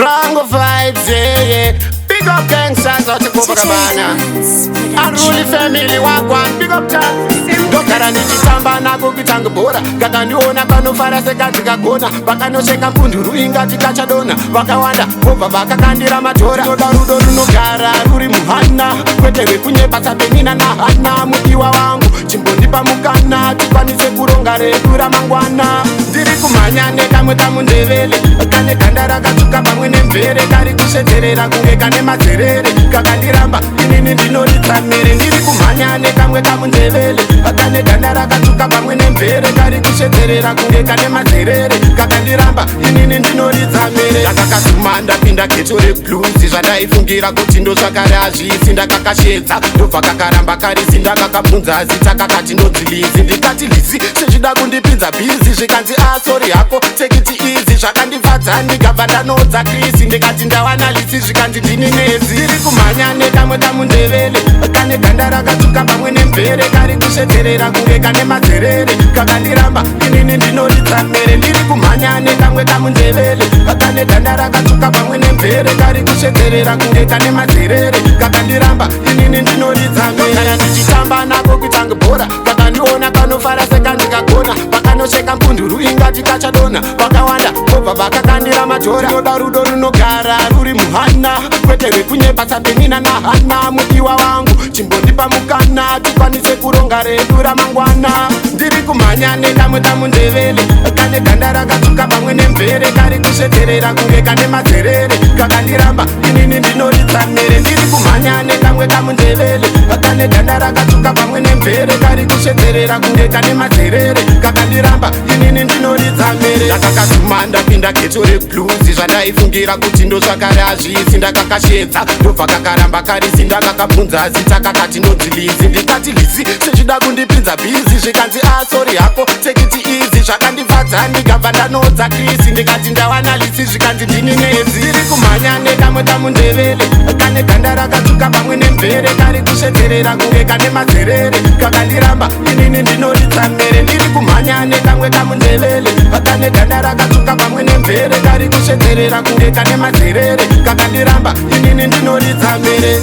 Rango vibes, yeah. Big up gangsters out to Copacabana. Unruly family wagwan, big up time. Dokara nichitamba nako kuitanga bora. Kakaniona kanofara sekati kagona. Vakanosheka mpunduru ingati kachadona. Vakawanda kobva vakakandira matora. Noda rudo runogara ruri muhana. Kwete rekunyepa sapenina na hana. Mudiwa wangu chimbondipa mukana. Tikwanise kuronga redu ramangwana. Ndiri kumhanya nekamwe kamundevele. Kane ganda rakatsvuka pamwe nemvere. Kari kusheterera kunge kane madzerere. Kakandiramba inini ndinoritsamere. Ndiri kumhanya nekamwe kamundevele. Kane ganda rakatsvuka pamwe nemvere. Kari kusheterera kunge kane madzerere. Kakandiramba inini ndinoritsamere. Ndakakasuma ndapinda geto reblues. Zvandaifungira kuti ndozvakare hazvisi. Ndakakashedza ndobva kakaramba karisi. Ndakakabvunza zita kakati ndodzilizi. Ndikati lizi sezvida kundipinza bhizi. Zvikanzi asori hako tekiti izi. Zvakandifadza ndikabva ndanodza krisi. Ndikati ndawana lisi zvikanzi ndini nezi. Ndiri kumhanya nekamwe kamundevele. Kane ganda rakatsvuka pamwe nemvere. Kari kusheterera kunge kane madzerere. Kakandiramba inini ndinoritsamere. Ndiri kumhanya nekamwe kamundevele. Kane ganda rakatsvuka pamwe nemvere. Kari kusheterera kunge kane madzerere. Kakandiramba inini ndinoritsamere. Kana ndichitamba nako kuitanga bhora. Kakandiona kanofara sekandikagona. Vakanosheka mpunduru ingati kachadona. Vakawanda kobva vakakandira matora. Ndinoda rudo runogara ruri muhana. Kwete rekunyepa sapenina na hana. Mudiwa wangu chimbondipa mukana. Tikwanise kuronga redu ramangwana. Ndiri kumhanya nekamwe kamundevele. Kane ganda rakatsvuka pamwe nemvere. Kari kusheterera kunge kane madzerere. Kakandiramba inini ndinoritsamere. Ndiri kumhanya nekamwe kamundevele. Kane ganda rakatsvuka pamwe nemvere. Kari kusheterera kunge kane madzerere. Kakandiramba inini ndinoritsamere. Ndakakasuma ndapinda geto reblues. Zvandaifungira kuti ndozvakare hazvisi. Ndakakashedza ndobva kakaramba karisi. Ndakakabvunza zita kakati ndodzilizi. Ndikati lizi sezvida kundipinza bhizi. Zvikanzi asori hako tekiti izi. Zvakandifadza ndikabva ndanodza krisi. Ndikati ndawana lisi zvikanzi ndini nezi. Ndiri kumhanya nekamwe kamundevele. Kane ganda rakatsvuka pamwe nemvere. Kari kusheterera kunge kane madzerere. Kakandiramba inini ndinoritsamere. Ndiri kumhanya nekamwe kamundevele. Kane ganda rakatsvuka pamwe nemvere. Kari kusheterera kunge kane madzerere. Kakandiramba inini ndinoritsamere.